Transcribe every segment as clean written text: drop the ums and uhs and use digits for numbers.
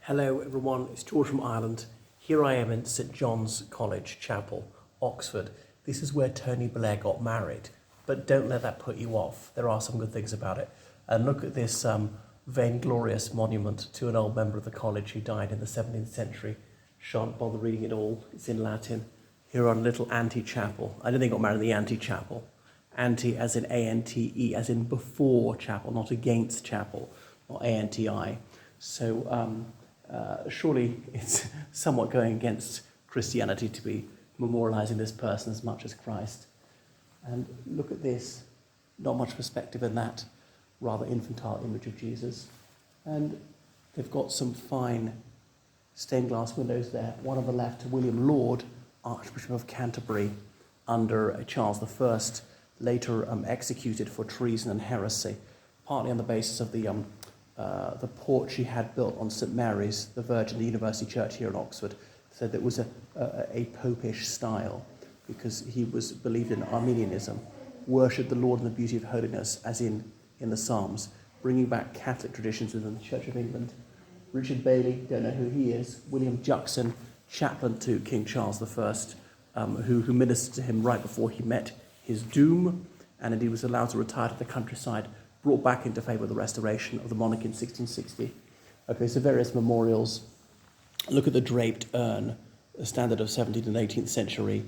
Hello everyone, it's George from Ireland. Here I am in St John's College Chapel, Oxford. This is where Tony Blair got married, but don't let that put you off. There are some good things about it. And look at this vainglorious monument to an old member of the college who died in the 17th century. Shan't bother reading it all, it's in Latin. Here on a little ante-chapel. I don't think he got married in the ante-chapel. Ante as in A-N-T-E, as in before chapel, not against chapel, not A-N-T-I. So surely it's somewhat going against Christianity to be memorializing this person as much as Christ. And look at this, not much perspective in that rather infantile image of Jesus. And they've got some fine stained glass windows there. One on the left to William Laud, Archbishop of Canterbury, under Charles I, later executed for treason and heresy, partly on the basis of the porch he had built on St Mary's, the Virgin, the University Church here in Oxford, said that it was a popish style because he believed in Arminianism, worshipped the Lord in the beauty of holiness, as in the Psalms, bringing back Catholic traditions within the Church of England. Richard Bailey, don't know who he is. William Juxon, chaplain to King Charles I, who ministered to him right before he met his doom, and indeed was allowed to retire to the countryside, brought back into favour the restoration of the monarchy in 1660. Okay, so various memorials. Look at the draped urn, a standard of 17th and 18th century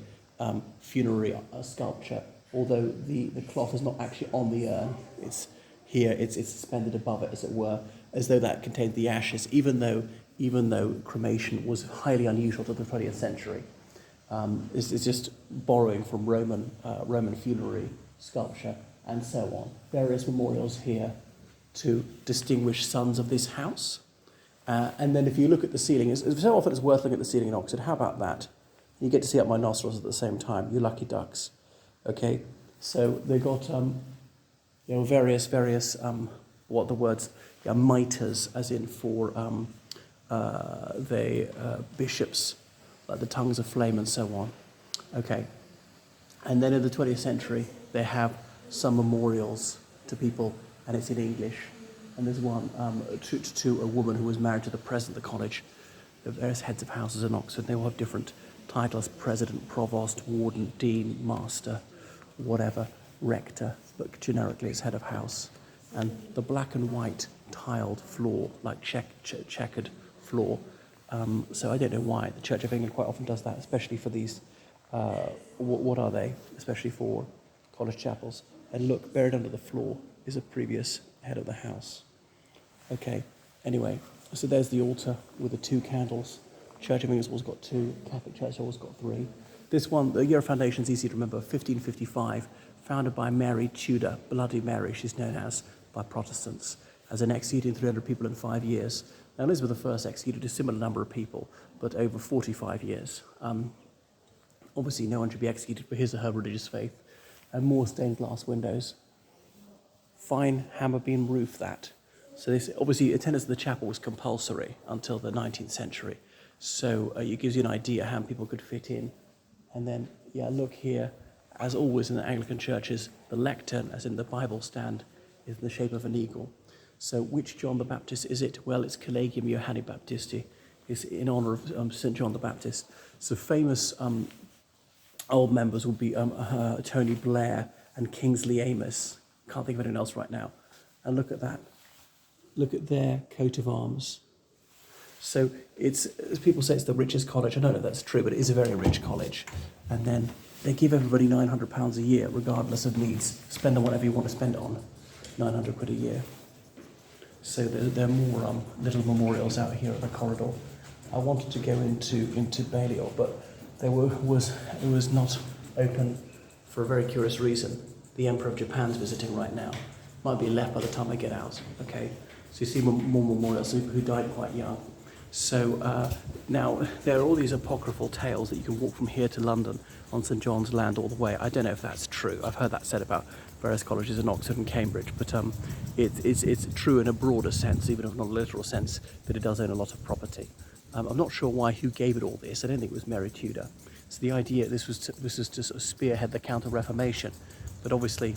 funerary sculpture. Although the cloth is not actually on the urn, it's here, it's suspended above it, as it were, as though that contained the ashes, even though cremation was highly unusual to the 20th century. It's just borrowing from Roman funerary sculpture, and so on. Various memorials here to distinguish sons of this house. And then if you look at the ceiling, so often it's worth looking at the ceiling in Oxford. How about that? You get to see up my nostrils at the same time, you lucky ducks. Okay, so they've got various what the words, mitres, as in for the bishops, like the tongues of flame and so on. Okay, and then in the 20th century they have some memorials to people, and it's in English. And there's one to a woman who was married to the president of the college. The various heads of houses in Oxford, they all have different titles: president, provost, warden, dean, master, whatever, rector, but generically it's head of house. And the black and white tiled floor, like checkered floor. So I don't know why. The Church of England quite often does that, especially for these, what are they? Especially for college chapels. And look, buried under the floor is a previous head of the house. Okay, anyway, so there's the altar with the two candles. Church of England's always got two, Catholic Church always got three. This one, the year of foundation is easy to remember, 1555, founded by Mary Tudor, Bloody Mary, she's known as by Protestants, as an executing 300 people in 5 years. Now, Elizabeth I executed a similar number of people, but over 45 years. Obviously, no one should be executed for his or her religious faith. And more stained glass windows. Fine hammer beam roof, that. So this, obviously, attendance at the chapel was compulsory until the 19th century. So it gives you an idea how many people could fit in. And then, look here, as always in the Anglican churches, the lectern, as in the Bible stand, is in the shape of an eagle. So which John the Baptist is it? Well, it's Collegium Johanni Baptisti. It's in honour of St. John the Baptist. So famous old members will be Tony Blair and Kingsley Amos. Can't think of anyone else right now. And look at that. Look at their coat of arms. So it's, as people say, it's the richest college. I don't know if that's true, but it is a very rich college. And then they give everybody £900 a year, regardless of needs. Spend on whatever you want to spend it on. 900 quid a year. So there are more little memorials out here at the corridor. I wanted to go into Balliol, but it was not open for a very curious reason. The Emperor of Japan's visiting right now. Might be left by the time I get out. Okay, so you see more memorials who died quite young. So now there are all these apocryphal tales that you can walk from here to London on St John's Land all the way. I don't know if that's true. I've heard that said about various colleges in Oxford and Cambridge, but it's true in a broader sense, even if not a literal sense, that it does own a lot of property. I'm not sure who gave it all this. I don't think it was Mary Tudor. So the idea this was to sort of spearhead the Counter-Reformation, but obviously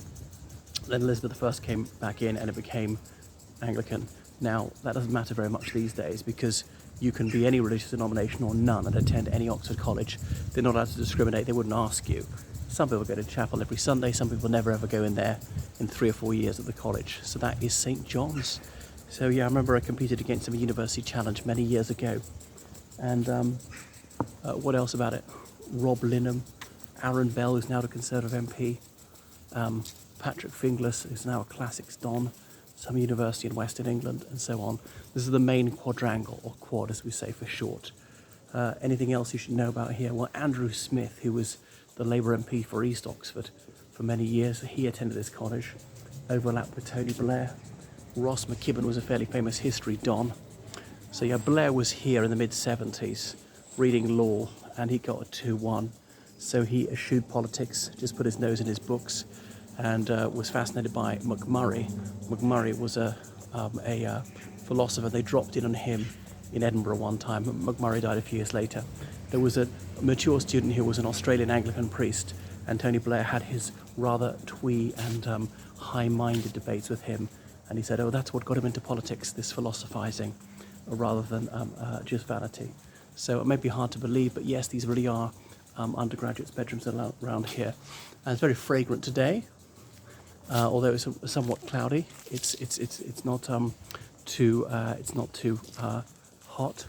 then Elizabeth I came back in and it became Anglican. Now, that doesn't matter very much these days because you can be any religious denomination or none and attend any Oxford college. They're not allowed to discriminate, they wouldn't ask you. Some people go to chapel every Sunday, some people never ever go in there in 3 or 4 years at the college. So that is St. John's. So yeah, I remember I competed against them at University Challenge many years ago. And what else about it? Rob Linham, Aaron Bell, who's now the Conservative MP, Patrick Finglas, who's now a Classics Don, some university in Western England, and so on. This is the main quadrangle, or quad as we say for short. Anything else you should know about here? Well, Andrew Smith, who was the Labour MP for East Oxford for many years, he attended this college, overlapped with Tony Blair. Ross McKibben was a fairly famous history Don. So yeah, Blair was here in the mid-70s reading law, and he got a 2-1. So he eschewed politics, just put his nose in his books, and was fascinated by McMurray. McMurray was a philosopher. They dropped in on him in Edinburgh one time. McMurray died a few years later. There was a mature student who was an Australian Anglican priest, and Tony Blair had his rather twee and high-minded debates with him. And he said, oh, that's what got him into politics, this philosophizing, rather than just vanity. So it may be hard to believe, but yes, these really are undergraduates' bedrooms around here. And it's very fragrant today, although it's somewhat cloudy. It's not too hot,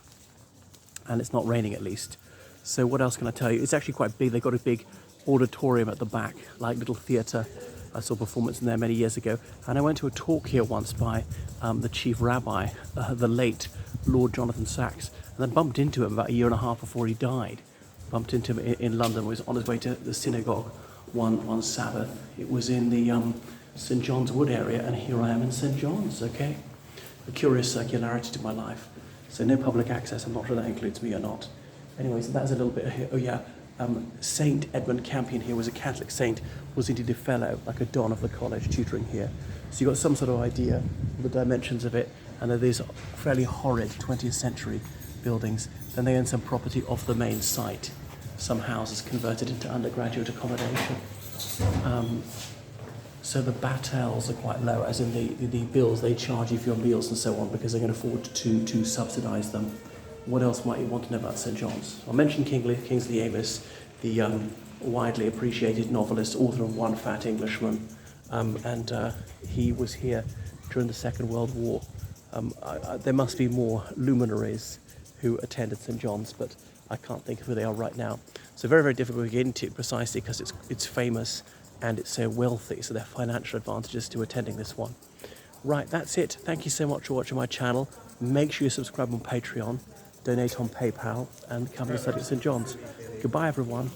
and it's not raining at least. So what else can I tell you? It's actually quite big. They've got a big auditorium at the back, like little theatre. I saw a performance in there many years ago, and I went to a talk here once by the chief rabbi, the late Lord Jonathan Sacks, and then bumped into him about a year and a half before he died. Bumped into him in London. Was on his way to the synagogue one Sabbath. It was in the St. John's Wood area, and here I am in St. John's. Okay, a curious circularity to my life. So no public access. I'm not sure that includes me or not. Anyway, so that's a little bit of here. Oh yeah. Saint Edmund Campion here was a Catholic saint, was indeed a fellow, like a don of the college, tutoring here. So you got some sort of idea of the dimensions of it, and they're these fairly horrid 20th century buildings. Then they own some property off the main site, some houses converted into undergraduate accommodation. So the battels are quite low, as in the bills they charge you for your meals and so on, because they can afford to subsidise them. What else might you want to know about St. John's? I mentioned Kingsley Amis, the widely appreciated novelist, author of One Fat Englishman, and he was here during the Second World War. There must be more luminaries who attended St. John's, but I can't think of who they are right now. So very, very difficult to get into, precisely because it's famous and it's so wealthy, so there are financial advantages to attending this one. Right, that's it. Thank you so much for watching my channel. Make sure you subscribe on Patreon, donate on PayPal, and come and study at St. John's. Goodbye, everyone.